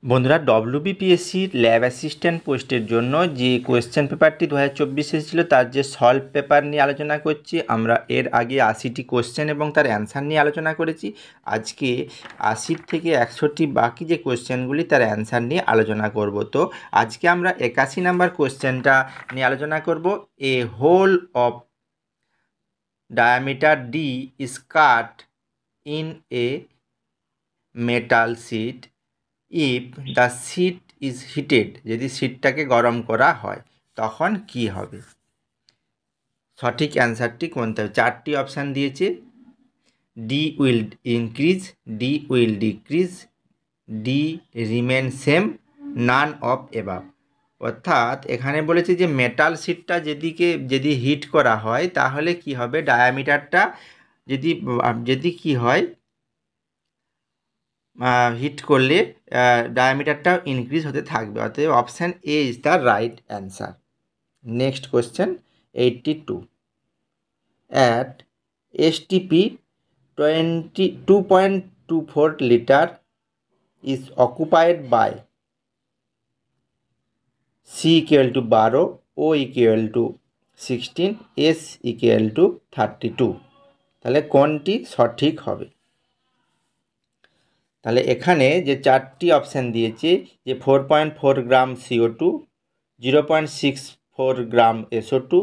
বন্ধুরা, ডব্লিউবিপিএসসির lab assistant পোস্টের জন্য যে কোয়েশ্চেন পেপারটি 2024 এসেছিলো তার যে সলভ পেপার নিয়ে আলোচনা করছি। আমরা এর আগে 80টি কোয়েশ্চেন এবং তার অ্যান্সার নিয়ে আলোচনা করেছি। আজকে 80 থেকে 100টি বাকি যে কোয়েশ্চেনগুলি তার অ্যান্সার নিয়ে আলোচনা করব। তো আজকে আমরা 81 নাম্বার কোয়েশ্চেনটা নিয়ে আলোচনা করব। A hole of diameter D is cut in a metal sheet if the sheet is heated, যদি শিটটাকে গরম করা হয় তখন কি হবে? সঠিক অ্যান্সারটি কোনটা? 4টি অপশান দিয়েছে। D will increase, D will decrease, D remain same, none of above. অর্থাৎ এখানে বলেছে যে মেটাল শিটটা যদি হিট করা হয় তাহলে কি হবে, ডায়ামিটারটা যদি কি হয়, হিট করলে ডায়ামিটারটাও ইনক্রিজ হতে থাকবে। অতএব option A is the right answer. Next question 82। At STP 2.24 litre is occupied by C equal to 12, O equal to 16, S equal to 32। তাহলে কোনটি সঠিক হবে? তাহলে এখানে যে 4টি অপশান দিয়েছে, যে 4.4 গ্রাম CO2, 0.64 গ্রাম SO2,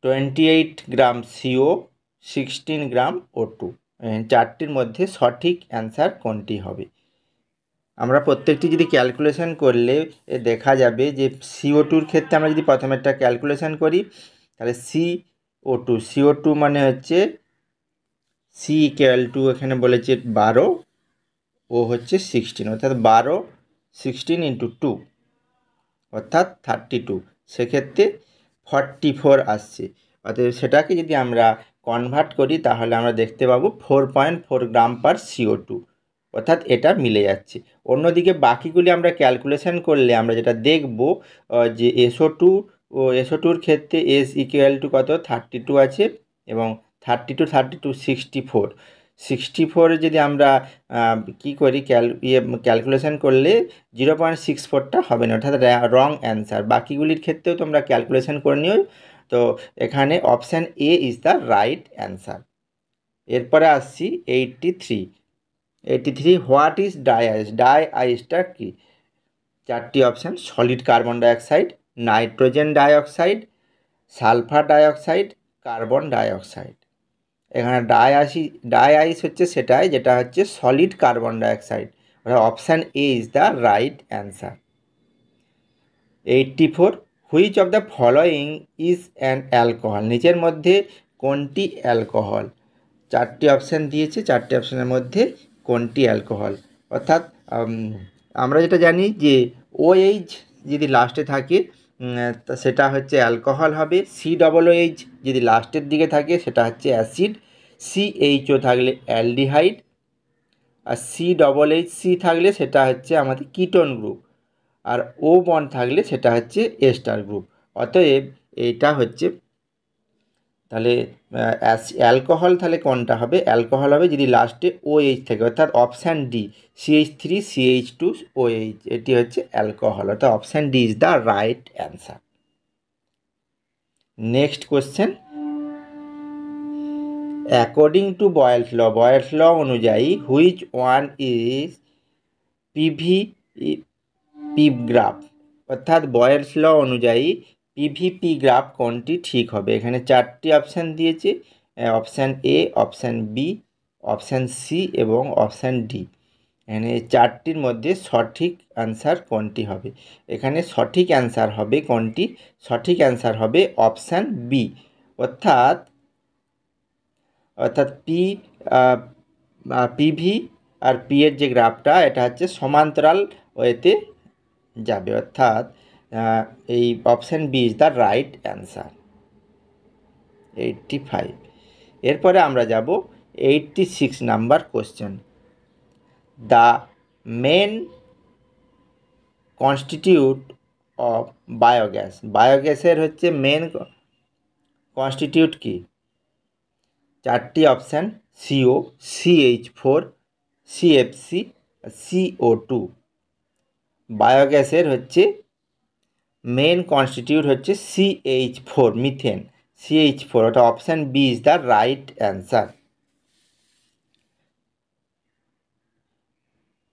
28 গ্রাম CO, 16 গ্রাম O2, 4টির মধ্যে সঠিক অ্যান্সার কোনটি হবে? আমরা প্রত্যেকটি যদি ক্যালকুলেশন করলে দেখা যাবে যে CO2-র ক্ষেত্রে আমরা যদি প্রথমে একটা ক্যালকুলেশন করি, তাহলে CO2 মানে হচ্ছে সি ইকুয়াল টু, এখানে বলেছে 12, ও হচ্ছে 16, অর্থাৎ 12 16 ইন্টু 2 অর্থাৎ 32, সেক্ষেত্রে 44 আসছে। অর্থাৎ সেটাকে যদি আমরা কনভার্ট করি তাহলে আমরা দেখতে পাবো 4.4 গ্রাম পার CO2, অর্থাৎ এটা মিলে যাচ্ছে। অন্যদিকে বাকিগুলি আমরা ক্যালকুলেশন করলে আমরা যেটা দেখব যে SO2-র ক্ষেত্রে এস ইকুয়াল টু কত, 32 আছে, এবং 32 64 যদি আমরা কি করি ক্যালকুলেশন করলে 0.64টা হবে না, অর্থাৎ রং অ্যান্সার। বাকিগুলির ক্ষেত্রেও তোমরা ক্যালকুলেশন করে নিও। তো এখানে option A is the right answer. এরপরে আসছি 83। What is die ice? Die আইসটা কি? 4টি option: solid carbon dioxide, nitrogen dioxide, sulphur dioxide, carbon dioxide. এখানে ডাই আইস হচ্ছে সেটাই, যেটা হচ্ছে solid carbon dioxide. Option A is the right answer. 84। Which of the following is an alcohol? নিচের মধ্যে কোনটি অ্যালকোহল? 4টি অপশান দিয়েছে, 4টি অপশানের মধ্যে কোনটি অ্যালকোহল? অর্থাৎ আমরা যেটা জানি যে OH যদি লাস্টে থাকে সেটা হচ্ছে অ্যালকোহল হবে। COOH যদি লাস্টের দিকে থাকে সেটা হচ্ছে অ্যাসিড। CHO থাকলে অ্যালডিহাইড, আর CHHC থাকলে সেটা হচ্ছে আমাদের কিটোন গ্রুপ, আর O বন্ড থাকলে সেটা হচ্ছে এস্টার গ্রুপ। অতএব এইটা হচ্ছে, তাহলে অ্যালকোহল তাহলে কোনটা হবে? অ্যালকোহল হবে যদি লাস্টে OH থাকে, অর্থাৎ অপশান ডি, CH3CH2OH, এটি হচ্ছে অ্যালকোহল, অর্থাৎ option D is the right answer. Next question. According to Boyle's law অনুযায়ী which one is PV graph? অর্থাৎ বয়েলস ল অনুযায়ী পিভিপি গ্রাফ কোনটি ঠিক হবে? এখানে 4টি অপশান দিয়েছে, option A, option B, option C এবং অপশান ডি। এখানে 4টির মধ্যে সঠিক অ্যান্সার কোনটি হবে? এখানে সঠিক অ্যান্সার হবে কোনটি? সঠিক অ্যান্সার হবে অপশান বি, অর্থাৎ পিভি আর পি এর যে গ্রাফটা, এটা হচ্ছে সমান্তরাল ওয়েতে যাবে, অর্থাৎ এই option B is the right answer. 85। এরপরে আমরা যাব 86 number question. The main constitute of biogas? বায়োগ্যাসের হচ্ছে মেন কনস্টিটিউট কি? 4টি option: CO, CH4, CFC, CO2। বায়োগ্যাসের হচ্ছে মেন কনস্টিটিউট হচ্ছে CH4, মিথেন। CH4, ওটা option B is the right answer.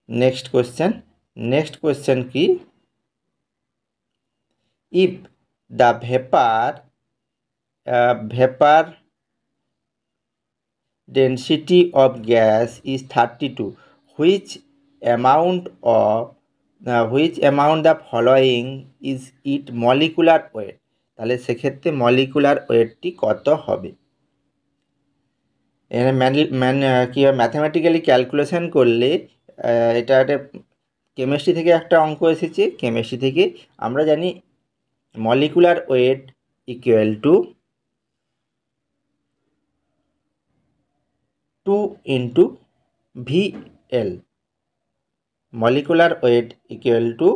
Next question কি, if the vapour density of gas is 32, which amount the following is its molecular weight? তাহলে সেক্ষেত্রে molecular ওয়েটটি কত হবে? কি mathematically calculation করলে এটা একটা কেমিস্ট্রি থেকে একটা অঙ্ক এসেছে। কেমিস্ট্রি থেকে আমরা জানি molecular weight equal to 2 into VL। Molecular weight equal to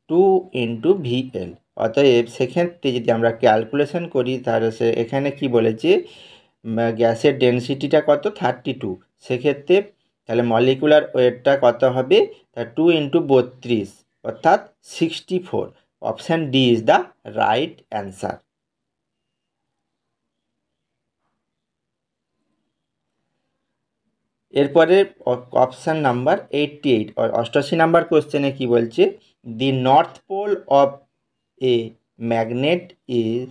2 into VL। অতএব সেক্ষেত্রে যদি আমরা ক্যালকুলেশন করি তাহলে এখানে কি বলেছে, গ্যাসের ডেনসিটিটা কত, 32। সেক্ষেত্রে তাহলে মলিকুলার ওয়েটটা কত হবে, তা 2 ইন্টু 32 অর্থাৎ 64। Option D is the right answer. এরপরে অপশান নাম্বার 88, 88 নাম্বার কোশ্চেনে কি বলছে, the north pole of a magnet is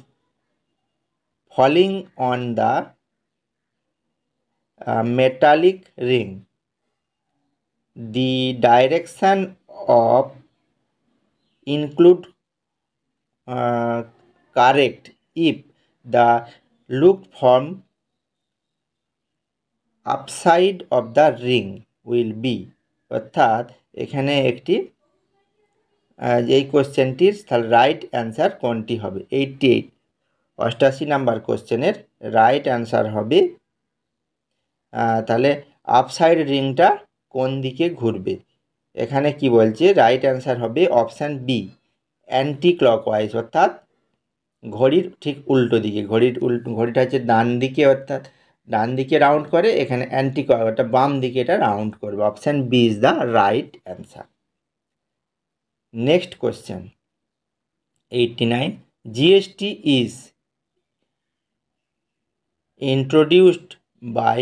falling on the metallic ring. The direction of include correct if the look from upside of the ring will be। অর্থাৎ এখানে একটি এই কোশ্চেনটির তাহলে right answer কোনটি হবে? 88, 88 নাম্বার কোশ্চেনের রাইট অ্যান্সার হবে তাহলে আপসাইড রিংটা কোন দিকে ঘুরবে? এখানে কি বলছে, রাইট অ্যান্সার হবে অপশান বি, অ্যান্টি ক্লকওয়াইজ, অর্থাৎ ঘড়ির ঠিক উল্টো দিকে। ঘড়িটা হচ্ছে ডান দিকে, অর্থাৎ ডান দিকে রাউন্ড করে, এখানে অ্যান্টি ক্লকওয়াইজ বাম দিকে এটা রাউন্ড করবে। Option B is the right answer. Next question 89, GST is introduced by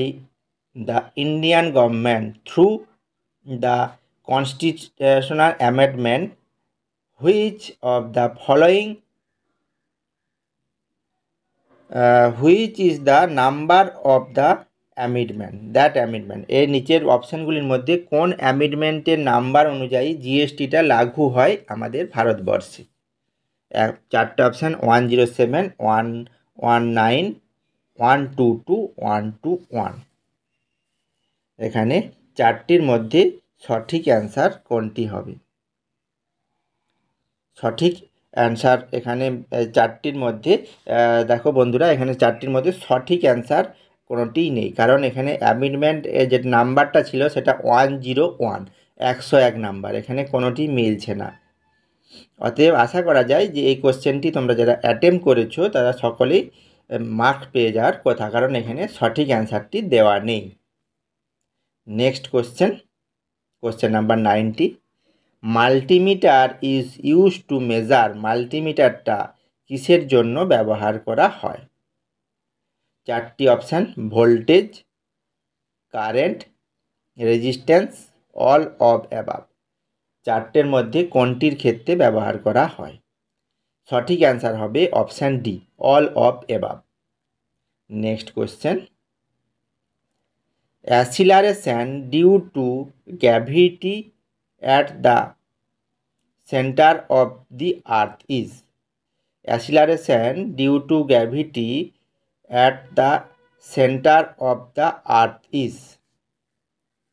the Indian government through the constitutional amendment. Which of the following which is the number of the amendment? That amendment এর নিচের অপশানগুলির মধ্যে কোন অ্যামেন্ডমেন্টের number অনুযায়ী জিএসটিটা লাগু হয় আমাদের ভারতবর্ষে? চারটে অপশান 107, 119, 122, 121। এখানে চারটির মধ্যে সঠিক অ্যান্সার কোনটি হবে? সঠিক অ্যান্সার এখানে চারটির মধ্যে দেখো বন্ধুরা, এখানে চারটির মধ্যে সঠিক অ্যান্সার কোনোটিই নেই, কারণ এখানে অ্যামেন্ডমেন্ট যে নাম্বারটা ছিল সেটা 101, 101 নাম্বার, এখানে কোনোটি মিলছে না। অতএব আশা করা যায় যে এই কোশ্চেনটি তোমরা যারা অ্যাটেম্প করেছো তারা সকলেই মার্ক পেয়ে যাওয়ার কথা, কারণ এখানে সঠিক অ্যান্সারটি দেওয়া নেই। Next question number 90, multimeter is use to measure. মাল্টিমিটারটা কিসের জন্য ব্যবহার করা হয়? চারটি option, voltage, current, resistance, all of above. চারটের মধ্যে কোনটির ক্ষেত্রে ব্যবহার করা হয়? সঠিক অ্যান্সার হবে option D, all of above. Next question, acceleration due to gravity at the center of the earth is। acceleration due to gravity at the center of the earth is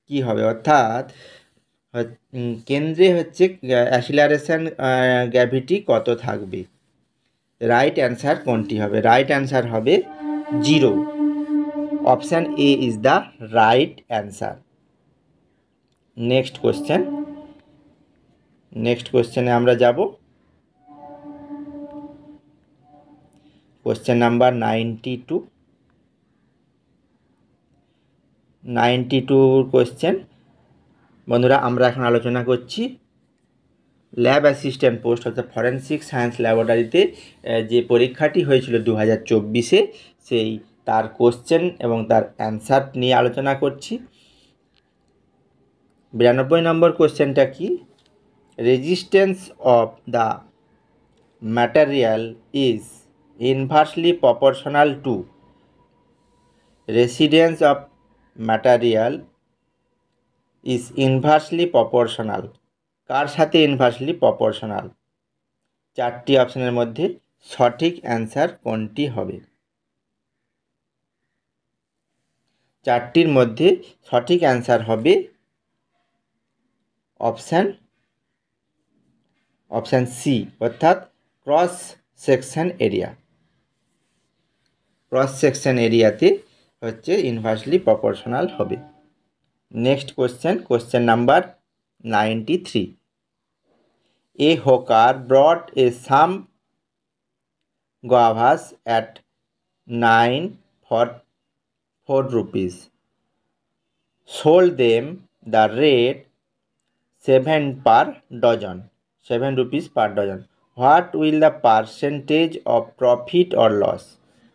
কি হবে? অর্থাৎ কেন্দ্রে হচ্ছে অ্যাসিলারেশন গ্র্যাভিটি কত থাকবে? Right answer কোনটি হবে? Right answer হবে 0। Option A is the right answer. Next কোশ্চেনে আমরা যাব। কোশ্চেন নাম্বার 92 কোশ্চেন, বন্ধুরা আমরা এখন আলোচনা করছি ল্যাব অ্যাসিস্ট্যান্ট পোস্ট অর্থাৎ ফরেনসিক সায়েন্স ল্যাবরেটরিতে যে পরীক্ষাটি হয়েছিল 2024-এ সেই তার কোশ্চেন এবং তার অ্যান্সার নিয়ে আলোচনা করছি। 92 নম্বর কোশ্চেনটা কি? Resistance of the material is inversely proportional to residence of material is inversely proportional. কার সাথে ইনভার্সলি প্রপোর্শনাল? চারটি অপশনের মধ্যে সঠিক অ্যান্সার কোনটি হবে? চারটির মধ্যে সঠিক অ্যান্সার হবে অপশান সি, অর্থাৎ cross section area. Cross section এরিয়াতে হচ্ছে ইনভার্সলি প্রপোর্শনাল হবে। Next question number 93। A hawker brought a some guavas at 9 for 4 rupees, sold them the rate 7 per dozen, 7 rupees per dozen. What will the percentage of profit or loss?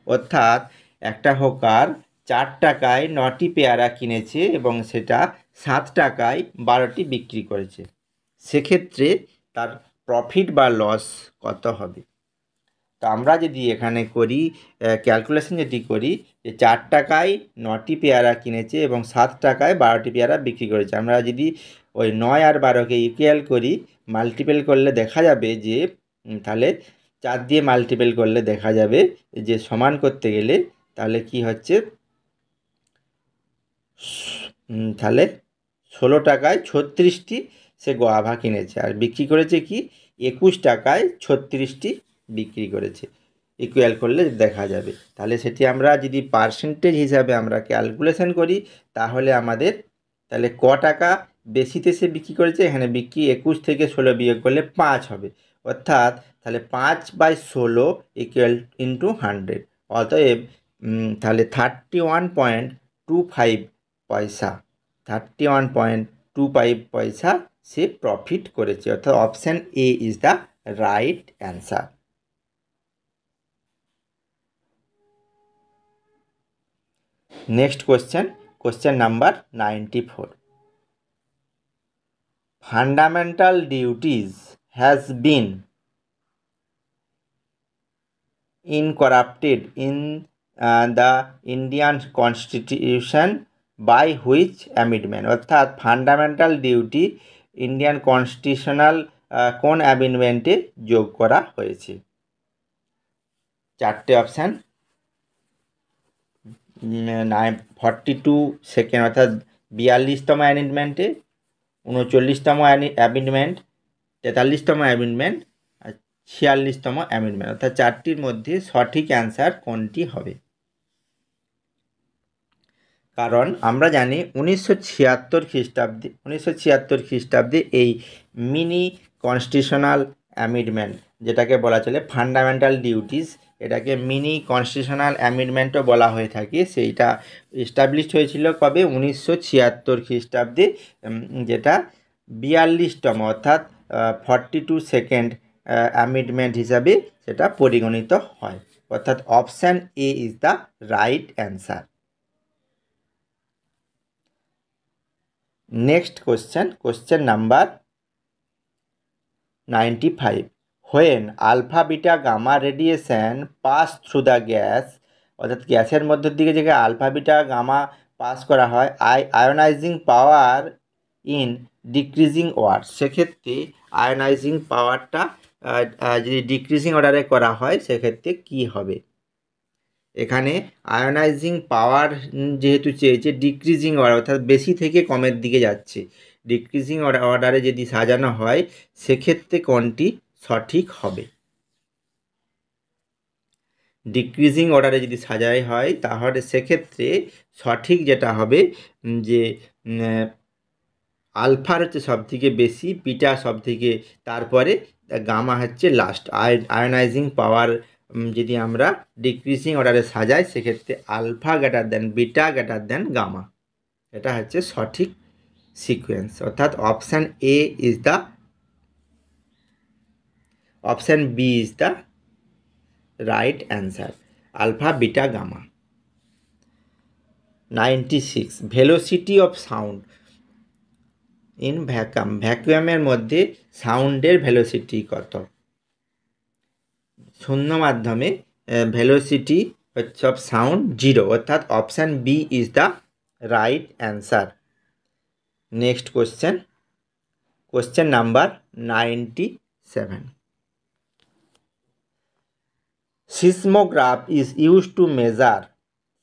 অর্থাৎ একটা hawker 4 টাকায় 9টি পেয়ারা কিনেছে এবং সেটা 7 টাকায় 12টি বিক্রি করেছে, সেক্ষেত্রে তার প্রফিট বা লস কত হবে? তো আমরা যদি এখানে করি ক্যালকুলেশন যদি করি যে 4 টাকায় 9টি পেয়ারা কিনেছে এবং 7 টাকায় 12টি পেয়ারা বিক্রি করেছে, আমরা যদি ওই 9 আর 12কে ইকুয়াল করি, মাল্টিপল করলে দেখা যাবে যে তাহলে 4 দিয়ে মাল্টিপল করলে দেখা যাবে যে সমান করতে গেলে তাহলে কি হচ্ছে, তাহলে 16 টাকায় 36টি সে গোয়াভা কিনেছে আর বিক্রি করেছে কি 21 টাকায় 36টি বিক্রি করেছে। ইকুয়াল করলে দেখা যাবে। তাহলে সেটি আমরা যদি পার্সেন্টেজ হিসাবে আমরা ক্যালকুলেশন করি তাহলে আমাদের তাহলে ক টাকা বেশিতে সে বিক্রি করেছে, এখানে বিক্রি 21 থেকে 16 বিয়োগ করলে 5 হবে, অর্থাৎ তাহলে 5/16 ইকুয়াল ইন্টু 100, অতএব তাহলে 31.25 পয়সা, 31.25 পয়সা সে প্রফিট করেছে, অর্থাৎ option A is the right answer. Next question number 94। Fundamental duties has been incorporated in the Indian Constitution by which amendment? অর্থাৎ ফান্ডামেন্টাল ডিউটি ইন্ডিয়ান কনস্টিটিউশনাল কোন অ্যামেন্ডমেন্টে যোগ করা হয়েছে? চারটে অপশান, 42 সেকেন্ড অর্থাৎ 42তম অ্যামেন্ডমেন্টে, 39তম অ্যামেন্ডমেন্ট, 43তম অ্যামেন্ডমেন্ট আর 46তম অ্যামেন্ডমেন্ট, অর্থাৎ চারটির মধ্যে সঠিক অ্যান্সার কোনটি হবে? কারণ আমরা জানি 1976 খ্রিস্টাব্দে এই মিনি কনস্টিটিউশনাল অ্যামেন্ডমেন্ট যেটাকে বলা চলে ফান্ডামেন্টাল ডিউটিস, এটাকে মিনি কনস্টিটিউশনাল অ্যামেন্ডমেন্টও বলা হয়ে থাকে, সেইটা এস্টাবলিশড হয়েছিল কবে? 1976 খ্রিস্টাব্দে, যেটা 42তম অর্থাৎ 42 সেকেন্ড অ্যামেন্ডমেন্ট হিসাবে সেটা পরিগণিত হয়, অর্থাৎ option A is the right answer. Next question number 95। When alpha beta gamma radiation pass through the gas, অর্থাৎ গ্যাসের মধ্য দিকে যে আলফা বিটা গামা পাস করা হয় ionising power in decreasing order, সেক্ষেত্রে আয়োনাইজিং পাওয়ারটা যদি ডিক্রিজিং অর্ডারে করা হয় সেক্ষেত্রে কি হবে? এখানে আয়োনাইজিং পাওয়ার যেহেতু চেয়েছে ডিক্রিজিং অর্ডার অর্থাৎ বেশি থেকে কমের দিকে যাচ্ছে, ডিক্রিজিং অর্ডারে যদি সাজানো হয় সেক্ষেত্রে কোনটি সঠিক হবে? ডিক্রিজিং অর্ডারে যদি সাজাই হয় তাহলে সেক্ষেত্রে সঠিক যেটা হবে যে আলফার হচ্ছে সব থেকে বেশি, বিটা সব থেকে, তারপরে গামা হচ্ছে লাস্ট। আয়োনাইজিং পাওয়ার যদি আমরা ডিক্রিজিং অর্ডারে সাজাই সেক্ষেত্রে alpha greater than beta greater than gamma, এটা হচ্ছে সঠিক সিকোয়েন্স, অর্থাৎ option B is the right answer, alpha beta gamma. 96, velocity of sound in vacuum, ভ্যাকুয়ামের মধ্যে সাউন্ডের ভেলোসিটি কত? শূন্য মাধ্যমে ভেলোসিটি হচ্ছে অফ সাউন্ড 0, অর্থাৎ option B is the right answer. Next question number 97, seismograph is use to measure,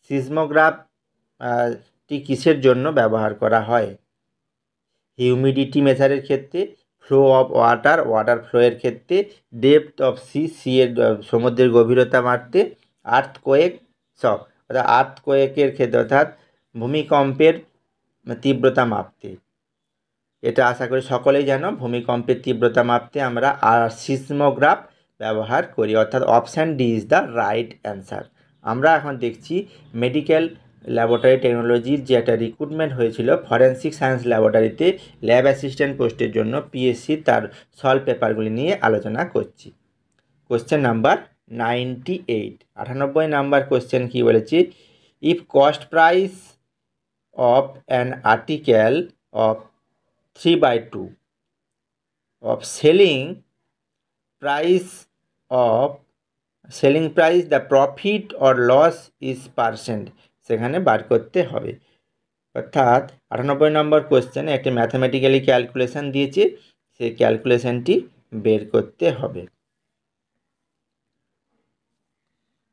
সিসমোগ্রাফটি কিসের জন্য ব্যবহার করা হয়? হিউমিডিটি মেজারের ক্ষেত্রে, ফ্লো অফ ওয়াটার ফ্লোয়ের ক্ষেত্রে, ডেপথ অফ সি এর সমুদ্রের গভীরতা মাপতে, আর্থকোয়েক শক অর্থাৎ আর্থকোয়েকের ক্ষেত্রে অর্থাৎ ভূমিকম্পের তীব্রতা মাপতে। এটা আশা করি সকলেই জানো, ভূমিকম্পের তীব্রতা মাপতে আমরা সিসমোগ্রাফ ব্যবহার করি, অর্থাৎ option D is the right answer. আমরা এখন দেখছি মেডিকেল ল্যাবরেটরি টেকনোলজির যে একটা রিক্রুটমেন্ট হয়েছিল ফরেন্সিক সায়েন্স ল্যাবরেটরিতে ল্যাব অ্যাসিস্ট্যান্ট পোস্টের জন্য, পিএসসি তার সলভ পেপারগুলি নিয়ে আলোচনা করছি। কোশ্চেন নাম্বার 98, 98 নাম্বার কোশ্চেন কি বলেছি? If cost price of an article of 3/2 of selling price the profit or loss is percent, সেখানে বার করতে হবে। অর্থাৎ 98 নম্বর কোশ্চেনে একটি ম্যাথামেটিক্যালি ক্যালকুলেশন দিয়েছে, সেই ক্যালকুলেশনটি বের করতে হবে।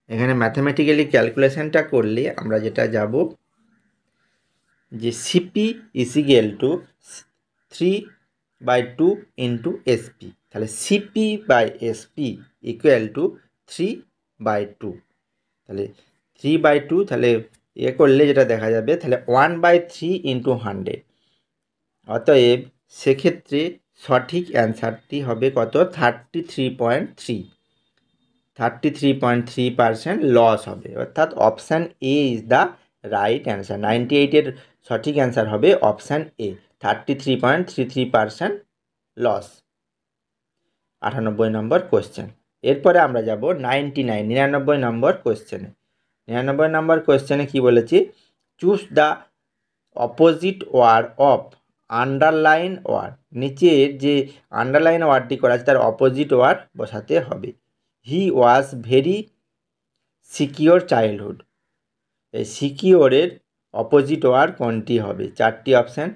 এখানে ম্যাথামেটিক্যালি ক্যালকুলেশনটা করলে আমরা যেটা যাব যে CP is equal to 3/2 into SP, তাহলে CP by SP equal to 3/2, তাহলে 3/2 তাহলে করলে যেটা দেখা যাবে তাহলে 1/3 ইন্টু 100, অতএব সেক্ষেত্রে সঠিক অ্যান্সারটি হবে কত? 33.3% লস হবে, অর্থাৎ option A is the right answer. 98-এর সঠিক অ্যান্সার হবে option A, 33.33% loss. 98 number question. এরপরে আমরা যাব 99 নম্বর কোশ্চেনে। 99 নম্বর কোশ্চেনে কী বলেছি? Choose the opposite word of underline word, নিচের যে আন্ডারলাইন ওয়ার্ডটি করা আছে তার অপোজিট ওয়ার্ড বসাতে হবে। He was very secure childhood, এই সিকিওরের অপোজিট ওয়ার্ড কোনটি হবে? 4টি option,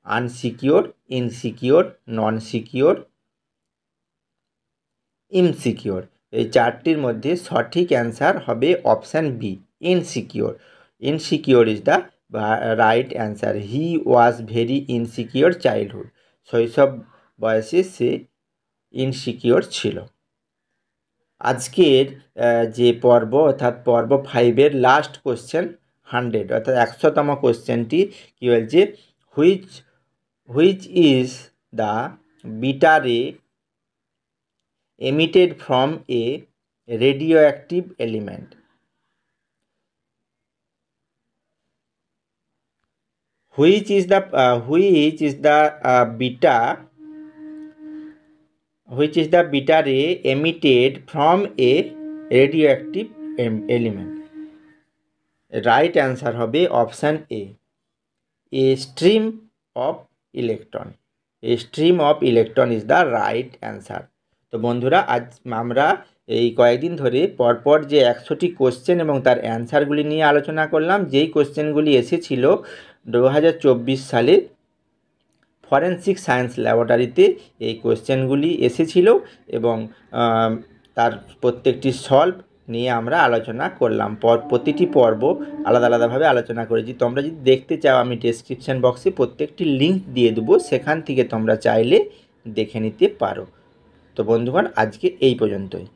unsecure, insecure, non secure, insecure. এই 4টির মধ্যে সঠিক অ্যান্সার হবে option B, insecure. Insecure is the right answer. He was very insecure childhood, শৈশব বয়সে সে ইনসিকিওর ছিল। আজকের যে পর্ব অর্থাৎ পর্ব 5-এর লাস্ট কোশ্চেন 100 অর্থাৎ 100তম কোশ্চেনটি কী বলছে? হুইচ ইজ দ্য বিটা রে emitted from a radioactive element, which is the beta ray emitted from a radioactive element? Right answer হবে option A stream of electron. A stream of electron is the right answer. তো বন্ধুরা, আজ আমরা এই কয়েকদিন ধরে পরপর যে 100টি কোশ্চেন এবং তার অ্যান্সারগুলি নিয়ে আলোচনা করলাম, যেই কোশ্চেনগুলি এসেছিল 2024 সালে ফরেন্সিক সায়েন্স ল্যাবরেটরিতে এই কোশ্চেনগুলি এসেছিল এবং তার প্রত্যেকটি সলভ নিয়ে আমরা আলোচনা করলাম। প্রতিটি পর্ব আলাদা আলাদাভাবে আলোচনা করেছি। তোমরা যদি দেখতে চাও আমি ডেসক্রিপশান বক্সে প্রত্যেকটি লিঙ্ক দিয়ে দেবো, সেখান থেকে তোমরা চাইলে দেখে নিতে পারো। তো বন্ধুগণ, আজকে এই পর্যন্তই।